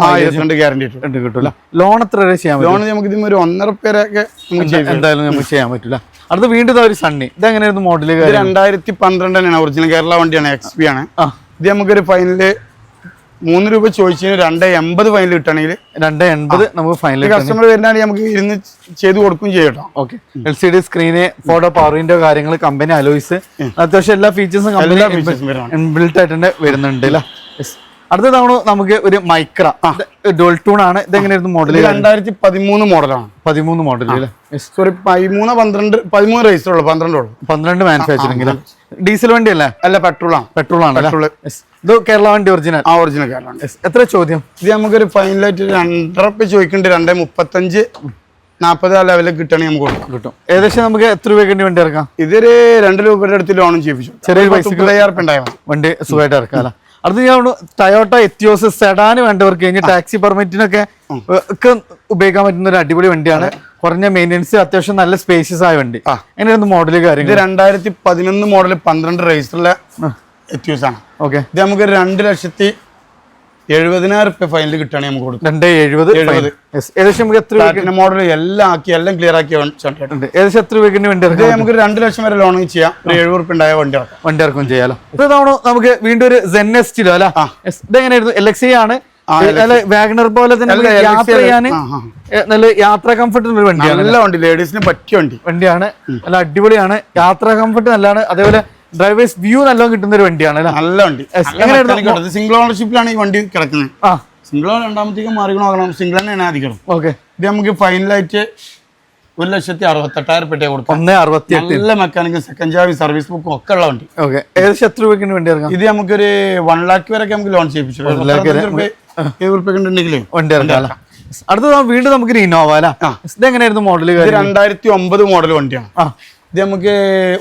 ഗ്യാരണ്ടി കിട്ടൂല. ലോൺ എത്ര വരെ ചെയ്യാൻ പറ്റും? ലോൺ നമുക്ക് ഇതിന് ഒരു 1.5 പേരൊക്കെ എന്തായാലും നമുക്ക് ചെയ്യാൻ പറ്റില്ല. അടുത്ത വീണ്ടും ഒരു സണ്ണി. ഇത് എങ്ങനെയായിരുന്നു മോഡല്? 2012 തന്നെയാണ്. ഒറിജിനൽ കേരള വണ്ടിയാണ്. XP ആണ്. ഇത് നമുക്കൊരു ഫൈനല് 3 രൂപ ചോദിച്ചതിന് 2.80 ഫൈനൽ കിട്ടണമെങ്കിൽ 2.80 നമുക്ക് ഫൈനൽ. കസ്റ്റമർ വരുന്നാണ് നമുക്ക് ഇരുന്ന് ചെയ്ത് കൊടുക്കും ചെയ്യട്ടോ. Okay, LCD screen, photo, power window കാര്യങ്ങൾ, കമ്പനി അലോയ്സ്, അത്യാവശ്യം എല്ലാ ഫീച്ചേഴ്സും ഇൻബിൽറ്റ് ആയിട്ട് വരുന്നുണ്ട്. അടുത്ത തവണ നമുക്ക് ഒരു മൈക്ര ഡുവൽ ടൂൺ ആണ്. ഇതെങ്ങനെയായിരുന്നു മോഡൽ? 2013 മോഡലാണ്. 13 മോഡൽ. സോറി, 13 രജിസ്റ്റർ ഉള്ളൂ. 12 മാനുഫാക്ചറിംഗ്. ഡീസൽ വണ്ടി അല്ലേ? അല്ല, പെട്രോൾ ആണ്. ഇത് കേരള വണ്ടി ഒറിജിനൽ? ഒറിജിനൽ കേരള വണ്ടി. എത്ര ചോദ്യം? ഇത് നമുക്കൊരു ഫൈനലായിട്ട് 2.5 ചോദിക്കുന്നുണ്ട്. 2.35 40 ആ ലെവലിൽ കിട്ടണമെങ്കിൽ നമുക്ക് കിട്ടും. ഏകദേശം നമുക്ക് എത്ര രൂപയ്ക്ക് വണ്ടി ഇറക്കാം? ഇതൊരു 2 രൂപയുടെ അടുത്ത് ലോണും ചെയ്യിപ്പിച്ചു. ചെറിയ പൈസ 50,000 ഉണ്ടായാൽ വണ്ടി സുഖമായിട്ട് ഇറക്കാം. അടുത്ത ഞാൻ ടയോട്ട എത്തിയോസ് സെഡാന് വേണ്ടവർക്ക് കഴിഞ്ഞ് ടാക്സി പെർമിറ്റിനൊക്കെ ഒക്കെ ഉപയോഗിക്കാൻ പറ്റുന്ന ഒരു അടിപൊളി വണ്ടിയാണ്. കുറഞ്ഞ മെയിൻ്റെനൻസ്, അത്യാവശ്യം നല്ല സ്പേഷ്യസ് ആയ വണ്ടി. എങ്ങനെയായിരുന്നു മോഡല് ഇത് കാര്യങ്ങൾ? 2011 മോഡൽ 12 രജിസ്റ്ററിലെ എത്യൂസ് ആണ്. ഓക്കെ, ഇത് നമുക്ക് 2,70,000 ഫൈനൽ കിട്ടുകയാണെങ്കിൽ നമുക്ക് കൊടുക്കും. 2,70,000. ഏകദേശം നമുക്ക് എത്ര മോഡൽ എല്ലാം ആക്കി എല്ലാം ക്ലിയർ ആക്കി ഏകദേശം എത്ര രൂപയ്ക്ക് വണ്ടി ഇത് നമുക്ക് 2 ലക്ഷം വരെ ലോൺ ചെയ്യാം. ഒരു 70 റുപ്യ ഉണ്ടായ വണ്ടി ഇറക്കും ചെയ്യാലോ. ഇത് തവണ നമുക്ക് വീണ്ടും ഒരു ZNSറ്റിലോ അല്ല, ഇതെങ്ങനെയായിരുന്നു? LXI ആണ്, വാഗണർ പോലെ തന്നെ യാത്ര ചെയ്യാൻ നല്ല യാത്രാ കംഫർട്ട് ഉള്ള വണ്ടിയാണ്. നല്ല വണ്ടി, ലേഡീസിന് പറ്റിയ വണ്ടിയാണ്. നല്ല അടിപൊളിയാണ്, യാത്രാ കംഫർട്ട് നല്ലതാണ്. അതേപോലെ ഡ്രൈവേഴ്സ് വ്യൂ നല്ലോണം കിട്ടുന്ന ഒരു വണ്ടിയാണ്. നല്ല വണ്ടി. സിംഗിൾ ഓണർഷിപ്പിലാണ് ഈ വണ്ടി കിടക്കുന്നത്. സിംഗിൾ രണ്ടാമത്തേക്ക് മാറി നോക്കണം, സിംഗിൾ തന്നെയാണ് അധികം. ഓക്കെ, ഇത് നമുക്ക് ഫൈനലായിട്ട് 1,68,000 കൊടുക്കും. 1,68,000. നല്ല മെക്കാനിക്കൽ, സെക്കൻഡ് ചാവി, സർവീസ് ബുക്കും ഒക്കെ ഉള്ള വണ്ടി. ഓക്കെ, ഏകദേശം എത്ര രൂപയ്ക്ക് വണ്ടി ഇറങ്ങാം? ഇത് നമുക്കൊരു 1 lakh വരെയൊക്കെ നമുക്ക് ലോൺ ചെയ്യിപ്പിച്ചു. 1 lakh ഉണ്ടെങ്കിൽ വണ്ടി ഇറക്കാം. അടുത്ത വീണ്ടും നമുക്ക് ഇന്നോവ അല്ല, ഇതെങ്ങനെയായിരുന്നു മോഡൽ? 2009 മോഡൽ വണ്ടിയാണ്. ഇത് നമുക്ക്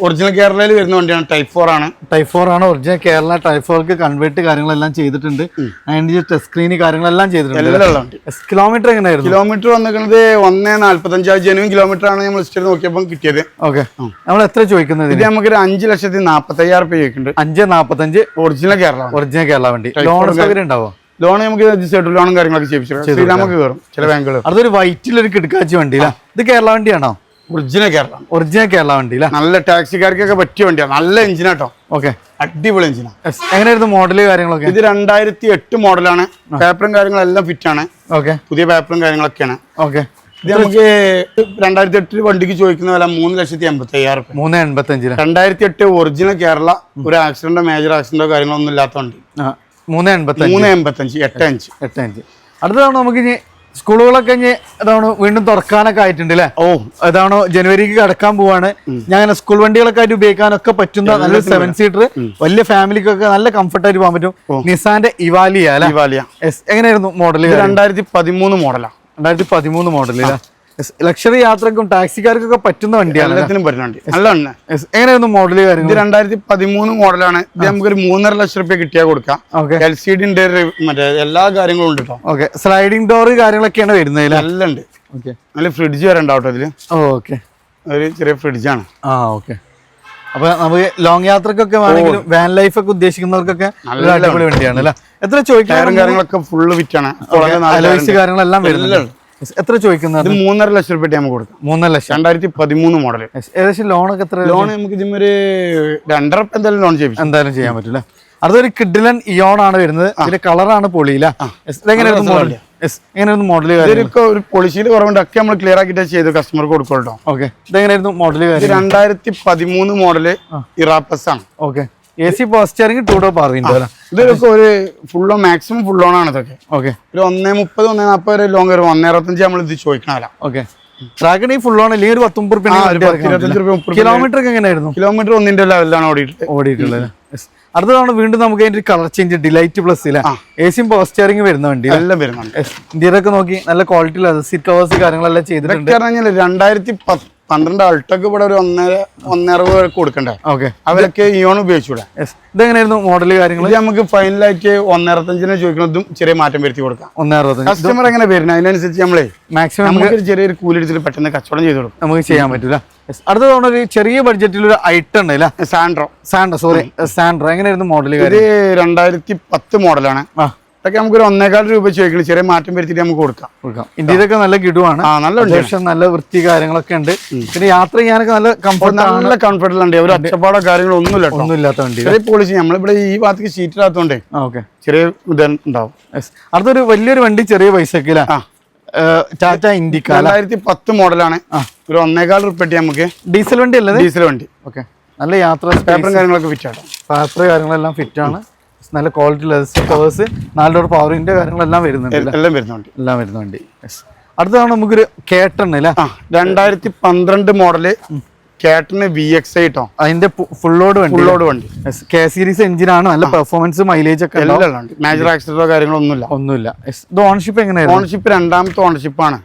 ഒറിജിനൽ കേരളയിൽ വരുന്ന വണ്ടിയാണ്. Type 4 ആണ്. Type 4 ആണ് ഒറിജിനൽ കേരള. Type 4 കൺവേർട്ട് കാര്യങ്ങളെല്ലാം ചെയ്തിട്ടുണ്ട്. അതിന്റെ ടച്ച് സ്ക്രീൻ കാര്യങ്ങളെല്ലാം ചെയ്തിട്ടുണ്ട്. കിലോമീറ്റർ എങ്ങനെയായിരുന്നു? കിലോമീറ്റർ വന്നിരിക്കുന്നത് 1,45,000 ജെനുവിൻ കിലോമീറ്റർ ആണ് നമ്മൾ ലിസ്റ്റിൽ നോക്കിയപ്പോൾ കിട്ടിയത്. ഓക്കെ, നമ്മൾ എത്ര ചോദിക്കുന്നത്? ഇത് നമുക്ക് 5,45,000 ചോദിക്കുന്നുണ്ട്. 5,45,000 ഒറിജിനൽ കേരള. ഒറിജിനൽ കേരള വണ്ടി. ലോൺ സൗകര്യം ഉണ്ടാവോ? ലോൺ നമുക്ക് രജിസ്റ്റേർഡ് ലോണും കാര്യങ്ങളൊക്കെ ചെയ്യിപ്പിച്ചു. നമുക്ക് കയറും ചില ബാങ്കുകൾ. അതൊരു വൈറ്റിലൊരു കിടക്കാച്ചി വണ്ടി. ഇത് കേരള വണ്ടിയാണോ? ഒറിജിനൽ കേരള. ഒറിജിനൽ കേരള വണ്ടി. നല്ല ടാക്സിക്കാർക്കൊക്കെ പറ്റിയ വണ്ടിയാണ്. നല്ല എഞ്ചിനാട്ടോ. ഓക്കെ, അടിപൊളി എഞ്ചിനാണ്. എങ്ങനെയായിരുന്നു മോഡല് കാര്യങ്ങളൊക്കെ? ഇത് 2008 മോഡലാണ്. പേപ്പറും കാര്യങ്ങളെല്ലാം ഫിറ്റ് ആണ്. ഓക്കെ, പുതിയ പേപ്പറും കാര്യങ്ങളൊക്കെയാണ്. ഓക്കെ, ഇത് നമുക്ക് 2008 വണ്ടിക്ക് ചോദിക്കുന്ന വില 3,85,000. 3,85,000. 2008 ഒറിജിനൽ കേരള. ഒരു ആക്സിഡന്റോ മേജർ ആക്സിഡന്റോ കാര്യങ്ങളൊന്നും ഇല്ലാത്ത വണ്ടി. 3,85,000. 8 ഇഞ്ച്. അടുത്ത തവണ നമുക്ക് ഇനി സ്കൂളുകളൊക്കെ ഇനി അതാണ് വീണ്ടും തുറക്കാനൊക്കെ ആയിട്ടുണ്ട് അല്ലേ? അതാണോ ജനുവരിക്ക് കടക്കാൻ പോവാണ്. ഞാൻ സ്കൂൾ വണ്ടികളൊക്കെ ആയിട്ട് ഉപയോഗിക്കാനൊക്കെ പറ്റുന്ന നല്ലൊരു 7 സീറ്റർ വലിയ ഫാമിലിക്കൊക്കെ നല്ല കംഫർട്ടായിട്ട് പോകാൻ പറ്റും. നിസാന്റെ ഇവാലിയ അല്ലെ? എങ്ങനെയായിരുന്നു മോഡൽ? 2013 മോഡലാണ്. 2013 മോഡൽ. ലക്ഷറി യാത്രക്കും ടാക്സിക്കാർക്കൊക്കെ പറ്റുന്ന വണ്ടിയാണ്. എല്ലാത്തിനും പറ്റുന്ന വണ്ടി. നല്ല എങ്ങനെയായിരുന്നു മോഡൽ കാര്യങ്ങൾ? ഇത് 2013 മോഡലാണ്. ഇത് നമുക്കൊരു 3.5 ലക്ഷം റുപ്യ കിട്ടിയാൽ കൊടുക്കാം. LCD ഉണ്ട്, മറ്റേ എല്ലാ കാര്യങ്ങളും ഉണ്ട് കേട്ടോ. ഓക്കെ, സ്ലൈഡിംഗ് ഡോർ കാര്യങ്ങളൊക്കെയാണ് വരുന്നത്. എല്ലാം ഉണ്ട്. നല്ല ഫ്രിഡ്ജ് വരെ ഉണ്ടാവട്ടോ ഇതില്. ഓക്കെ, ഒരു ചെറിയ ഫ്രിഡ്ജാണ്. ഓക്കെ, അപ്പൊ നമുക്ക് ലോങ് യാത്രക്കൊക്കെ വേണമെങ്കിലും വാൻ ലൈഫ് ഒക്കെ ഉദ്ദേശിക്കുന്നവർക്കൊക്കെ അടിപൊളി വണ്ടിയാണ് അല്ലെ? എത്ര ചോദിക്കാറും കാര്യങ്ങളൊക്കെ ഫുള്ള് ഫിറ്റാണ്. കാര്യങ്ങളെല്ലാം വരുന്നത്. എത്ര ചോദിക്കുന്നത്? 3.5 ലക്ഷം റുപ്യ നമുക്ക് കൊടുക്കാം. 3 ലക്ഷം. 2013 മോഡൽ. ഏകദേശം ലോണൊക്കെ എത്ര? ലോൺ നമുക്ക് ഇതിമൊരു 2.5 റുപ്യ എന്തായാലും ലോൺ ചെയ്യും. എന്തായാലും ചെയ്യാൻ പറ്റില്ല. അതൊരു കിഡിലൻ ഇയോൺ ആണ് വരുന്നത്. ഇതിന്റെ കളറാണ് പൊളിയില്ല. എങ്ങനെയായിരുന്നു മോഡൽ? ഒരു പോളിസിയിൽ കുറവുണ്ട്, ഒക്കെ നമ്മൾ ക്ലിയർ ആക്കിയിട്ട് ചെയ്ത് കസ്റ്റമർക്ക് കൊടുക്കട്ടോ. ഓക്കെ, ഇതെങ്ങനെയായിരുന്നു മോഡൽ? 2013 മോഡല് ഇറാപ്പസ് ആണ്. ഓക്കെ, AC പോസ്റ്ററിംഗ് 2 ഡോർ പവർ വിൻഡോ. ഇതൊക്കെ ഒരു ഫുള്ളോ മാക്സിമം ഫുൾ ലോൺ ആണ് ഇതൊക്കെ. ഓക്കെ, ഒരു 1.30 1.40 വരെ ലോൺ കയറും. 1.25 നമ്മൾ ഇത് ചോദിക്കണല്ല. ഓക്കെ, ട്രാക്കിന് ഫുൾ ലോൺ അല്ലെങ്കിൽ ഒരു 19 റുപ്യ. കിലോമീറ്റർ ഒക്കെ എങ്ങനെയായിരുന്നു? കിലോമീറ്റർ 1 ലെവലിലാണ് ഓടിയിട്ടുള്ളത്. അടുത്ത തവണ വീണ്ടും നമുക്ക് അതിന്റെ കളർ ചേഞ്ച് ഡിലൈറ്റ് പ്ലസ് ഇല്ല, AC പോസ്റ്ററിംഗ് വരുന്ന വണ്ടി എല്ലാം വരുന്നുണ്ട്. ഇന്ത്യയിലൊക്കെ നോക്കി നല്ല ക്വാളിറ്റി സീറ്റ് കവേഴ്സ് കാര്യങ്ങളെല്ലാം ചെയ്തിട്ടുണ്ട്. 2012 അൾട്ടൊക്കെ ഇവിടെ ഒരു 1.60 കൊടുക്കണ്ടേ? ഓക്കെ, അവരൊക്കെ ഇയോൺ ഉപയോഗിച്ചൂടെ? ഇതെങ്ങനെയായിരുന്നു മോഡൽ കാര്യങ്ങൾ? നമുക്ക് ഫൈനലായിട്ട് 1.65 ചോദിക്കുന്നതും ചെറിയ മാറ്റം വരുത്തി കൊടുക്കാം. 1.65 കസ്റ്റമർ എങ്ങനെ വരുന്നത് അതിനനുസരിച്ച് നമ്മളെ മാക്സിമം നമുക്ക് ചെറിയൊരു കൂലി എടുത്തിട്ട് പെട്ടെന്ന് കച്ചവടം ചെയ്ത് കൊടുക്കും. നമുക്ക് ചെയ്യാൻ പറ്റില്ല. അടുത്ത തവണ ഒരു ചെറിയ ബഡ്ജറ്റിൽ ഒരു ഐറ്റം ഉണ്ട്. സാൻഡ്രോ എങ്ങനെയായിരുന്നു മോഡൽ? ഇത് 2010 മോഡലാണ്. ഇതൊക്കെ നമുക്കൊരു 1.25 രൂപ ചോദിക്കണം. ചെറിയ മാറ്റം വരുത്തിട്ട് നമുക്ക് കൊടുക്കാം. ഇന്ത്യയിലൊക്കെ നല്ല കിടുവാണ്. നല്ല വൃത്തി കാര്യങ്ങളൊക്കെ ഉണ്ട്. പിന്നെ യാത്ര ചെയ്യാനൊക്കെ നല്ല കംഫർട്ടബിൾ ഉണ്ട്. ഒരു ഒച്ചപ്പാടോ കാര്യങ്ങളോ ഒന്നുമില്ലാത്ത വണ്ടി. ചെറിയ പോളിസി നമ്മളിവിടെ ഈ ഭാഗത്തേക്ക് സീറ്റ് ഇല്ലാത്തതുകൊണ്ടേ ചെറിയ ഇതുണ്ടാവും. അടുത്തൊരു വലിയൊരു വണ്ടി ചെറിയ പൈസക്ക് ടാറ്റ ഇൻഡിക്ക 2010 മോഡലാണ്. ഒരു 1.25 റുപ്യ നമുക്ക്. ഡീസൽ വണ്ടി അല്ലേ? ഡീസൽ വണ്ടി. ഓക്കെ, നല്ല യാത്ര പേപ്പറും കാര്യങ്ങളൊക്കെ ഫിറ്റ് ആണ്. പേപ്പർ കാര്യങ്ങളെല്ലാം ഫിറ്റ് ആണ്. നല്ല ക്വാളിറ്റി ലെതർ കവേഴ്സ്, 4 ഡോർ പവറിന്റെ കാര്യങ്ങളെല്ലാം വരുന്നുണ്ട്. എല്ലാം വരുന്നുണ്ട്. അടുത്ത തവണ നമുക്കൊരു കേട്ടൺ അല്ലേ? 2012 മോഡല് കേട്ടന് VXI കേട്ടോ. അതിന്റെ ഫുൾ ലോഡ് വണ്ടി. K സീരീസ് എഞ്ചിനാണ്. നല്ല പെർഫോമൻസ് മൈലേജ് ഒക്കെ മേജർ ആക്സിഡന്റോ കാര്യങ്ങളൊന്നുമില്ല. ഇത് ഓണർഷിപ്പ് എങ്ങനെയാണ്? ഓണർഷിപ്പ് 2ാമത്തെ ഓണർഷിപ്പ് ആണ്.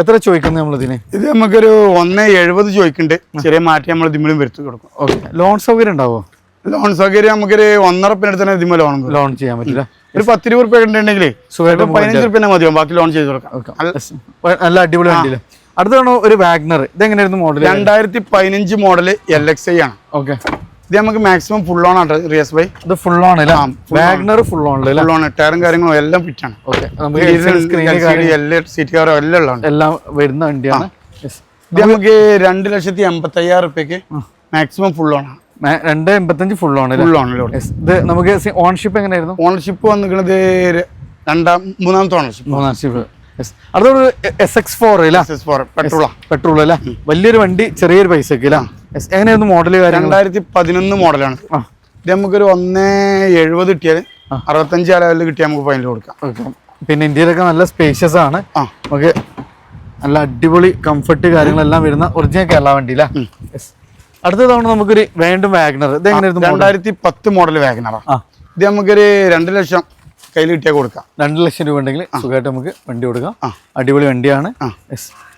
എത്ര ചോദിക്കുന്നത് നമ്മൾ ഇതിന്? ഇത് നമുക്കൊരു 1.70 ചോദിക്കുന്നുണ്ട്. ചെറിയ മാറ്റി നമ്മൾ ഇതിലും വരുത്തി കൊടുക്കും. ഓക്കെ, ലോൺ സൗകര്യം ഉണ്ടാവോ? ലോൺ സൗകര്യം നമുക്കൊരു 1.5 റുപ്യ തന്നെ ഇതിമ ലോൺ ചെയ്യാൻ പറ്റില്ല. ഒരു 10 രൂപ ഉണ്ടെങ്കിൽ 15 റുപ്യ മതിയോ, ബാക്കി ലോൺ ചെയ്ത് കൊടുക്കാം. നല്ല അടിപൊളി വണ്ടിയില്ല. അടുത്താണ് ഒരു വാഗ്നർ. ഇതെങ്ങനെയായിരുന്നു മോഡൽ? 2015 മോഡല് LXi ആണ്. ഓക്കെ, ഇത് നമുക്ക് മാക്സിമം ഫുൾ ഓൺ ആണ് റിയാസ് ഭായി. ഇത് ഫുൾ ഓൺ അല്ലേ? വാഗ്നർ ഫുൾ ഓൺ അല്ലേ? ഫുൾ ഓൺ, ടയറും കാര്യങ്ങളും എല്ലാം ഫിറ്റ് ആണ്. ഓക്കെ, സീറ്റ് കവർ എല്ലാം ഉള്ളതാണ്. എല്ലാം വരുന്ന വണ്ടിയാണ്. ഇത് നമുക്ക് 2,85,000 റുപ്യക്ക് മാക്സിമം ഫുൾ ഓൺ ആണ്. 285 ഫുൾ ഓൺ. Full on. ഇത് നമുക്ക് ഓൺഷിപ്പ് എങ്ങനെയായിരുന്നു? ഓണർഷിപ്പ് വന്നിരിക്കുന്നത് മൂന്നാമത്തെ ഓണർഷിപ്പ്. അടുത്തൊരു SX4 പെട്രോൾ അല്ലേ? വലിയൊരു വണ്ടി, ചെറിയൊരു പൈസക്ക് അല്ലേ? എങ്ങനെയായിരുന്നു മോഡൽ? 2011 മോഡലാണ്. ഇത് നമുക്കൊരു 1,70 കിട്ടിയാൽ 65 ലെവലിൽ കിട്ടിയാൽ നമുക്ക് ഫൈനൽ കൊടുക്കാം. പിന്നെ ഇന്ത്യയിലൊക്കെ നല്ല സ്പേഷ്യസ് ആണ്. നമുക്ക് നല്ല അടിപൊളി കംഫർട്ട് കാര്യങ്ങളെല്ലാം വരുന്ന ഒറിജിനൽ കേരള വണ്ടി അല്ലേ? അടുത്ത തവണ നമുക്കൊരു വീണ്ടും വാഗ്നർ. ഇത് എങ്ങനെയായിരുന്നു? 2010 മോഡൽ വാഗ്നറാ. ഇത് നമുക്കൊരു 2 ലക്ഷം കയ്യിൽ കിട്ടിയാൽ കൊടുക്കാം. 2 ലക്ഷം രൂപ ഉണ്ടെങ്കിൽ സുഖമായിട്ട് നമുക്ക് വണ്ടി കൊടുക്കാം. അടിപൊളി വണ്ടിയാണ്.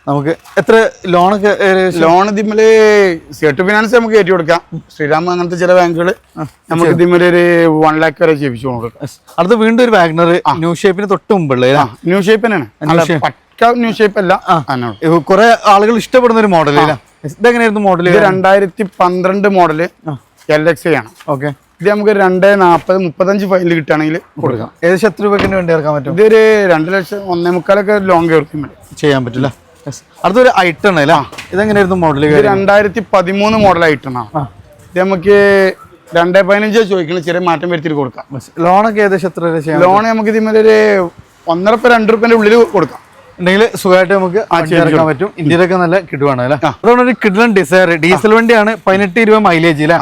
നമുക്ക് എത്ര ലോണൊക്കെ? ലോൺ ഇതിമ്മല് സെറ്റ് ഫിനാൻസ് നമുക്ക് കയറ്റി കൊടുക്കാം. ശ്രീരാം അങ്ങനത്തെ ചില ബാങ്കുകൾ നമുക്ക് ഇതിമ്മല് ഒരു 1 lakh വരെ ചെയ്യിച്ചു കൊടുക്കാം. അടുത്ത വീണ്ടും ഒരു വാഗ്നർ ന്യൂ ഷേപ്പിന് തൊട്ട് മുമ്പുള്ള ന്യൂ ഷേപ്പ് തന്നെയാണ്. പക്ക ന്യൂ ഷേപ്പ് അല്ല. കുറെ ആളുകൾ ഇഷ്ടപ്പെടുന്ന ഒരു മോഡൽ. ഇതെങ്ങനെയായിരുന്നു മോഡൽ? 2012 മോഡല് LXi ആണ്. ഓക്കെ, ഇത് നമുക്ക് 2,40 35 ഫൈനൽ കിട്ടുകയാണെങ്കിൽ കൊടുക്കാം. ഏകദേശം എത്ര രൂപയ്ക്ക് വണ്ടി ഇറക്കാൻ പറ്റും? ഇതൊരു 2 ലക്ഷം 1.25 ലോങ് കയറി ചെയ്യാൻ പറ്റില്ല. അടുത്തൊരു ഐട്ടൺ അല്ലേ? ഇതെങ്ങനെയായിരുന്നു മോഡൽ? 2013 മോഡൽ ഐട്ടൺ ആണ്. ഇത് നമുക്ക് 2.15 ചോദിക്കണം, ചെറിയ മാറ്റം വരുത്തിയിട്ട് കൊടുക്കാം. ലോണൊക്കെ ഏകദേശം എത്ര രൂപ ചെയ്യാം? ലോൺ നമുക്ക് ഇതിമേലൊരു 1.5-2 രൂപേന്റെ ഉള്ളിൽ കൊടുക്കാം. ഉണ്ടെങ്കിൽ സുഖമായിട്ട് നമുക്ക് ഇറക്കാൻ പറ്റും. ഇന്ത്യയിലൊക്കെ നല്ല കിടുവാണ് അല്ലേ? അതുകൊണ്ട് ഒരു കിഡ്ലൻ ഡിസയർ ഡീസൽ വണ്ടിയാണ്. 18-20 മൈലേജ് അല്ലേ?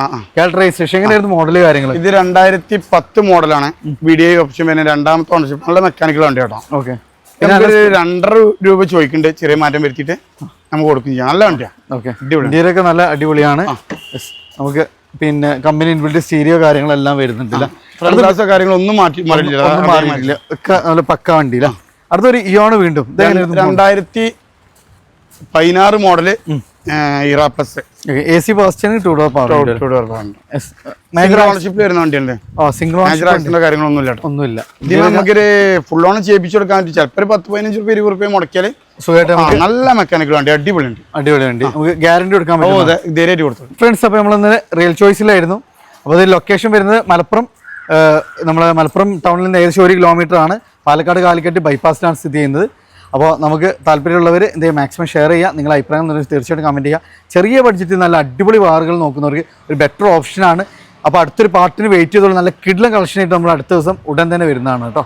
രജിസ്ട്രേഷൻ എങ്ങനെയായിരുന്നു മോഡൽ കാര്യങ്ങൾ? ഇത് 2010 മോഡലാണ്. VDI ഓപ്ഷൻ പിന്നെ രണ്ടാമത്തെ ഓണർഷിപ്പ്. നല്ല മെക്കാനിക്കൽ വണ്ടി കേട്ടോ. ഓക്കെ, 2.5 രൂപ ചോദിക്കുന്നുണ്ട്, ചെറിയ മാറ്റം വരുത്തിയിട്ട് നമുക്ക് കൊടുക്കും ചെയ്യാം. നല്ല വണ്ടിയാണ്. ഓക്കെ, ഇന്ത്യയിലൊക്കെ നല്ല അടിപൊളിയാണ്. നമുക്ക് പിന്നെ കമ്പനി ഇൻബിൽറ്റ് സ്റ്റീരിയോ കാര്യങ്ങളെല്ലാം വരുന്നുണ്ടല്ല. കാര്യങ്ങളൊന്നും മാറിയില്ല. ഒക്കെ നല്ല പക്ക വണ്ടിയില്ല. അടുത്തൊരു ഇയോണ് വീണ്ടും 2016 മോഡല് ഇറ plus AC first 2 door power. Ownership വരുന്ന വണ്ടിയുണ്ട്. സിംഗിൾ കാര്യങ്ങളൊന്നുമില്ല. ഒന്നുമില്ല. ഇത് നമുക്കൊരു ഫുൾ ഓൺ ചെയ്യിപ്പിച്ചു കൊടുക്കാൻ പറ്റും. ചിലപ്പോൾ 10-15 രൂപ 20 രൂപ മുടക്കിയാല് നല്ല മെക്കാനിക്കൽ വണ്ടി. അടിപൊളി വണ്ടി. നമുക്ക് ഗ്യാരണ്ടി കൊടുക്കാൻ പറ്റും. ധൈര്യമായിട്ട് കൊടുത്തു. ഫ്രണ്ട്സ്, അപ്പോൾ നമ്മളിന്ന് റിയൽ ചോയ്സിലായിരുന്നു. അപ്പോൾ ഇത് ലൊക്കേഷൻ വരുന്നത് മലപ്പുറം. മലപ്പുറം ടൗണിൽ നിന്ന് ഏകദേശം 1 കിലോമീറ്റർ ആണ്. പാലക്കാട് കാലിക്കറ്റ് ബൈപ്പാസിലാണ് സ്ഥിതി ചെയ്യുന്നത്. അപ്പോൾ നമുക്ക് താല്പര്യമുള്ളവർ എന്തെങ്കിലും മാക്സിമം ഷെയർ ചെയ്യുക. നിങ്ങളുടെ അഭിപ്രായം തീർച്ചയായിട്ടും കമൻറ്റ് ചെയ്യുക. ചെറിയ ബഡ്ജറ്റിൽ നല്ല അടിപൊളി വാറുകൾ നോക്കുന്നവർക്ക് ഒരു ബെറ്റർ ഓപ്ഷനാണ്. അപ്പോൾ അടുത്തൊരു പാർട്ടിന് വെയിറ്റ് ചെയ്തോളൂ. നല്ല കിഡ്ലൻ കളക്ഷനായിട്ട് നമ്മൾ അടുത്ത ദിവസം ഉടൻ തന്നെ വരുന്നതാണ് കേട്ടോ.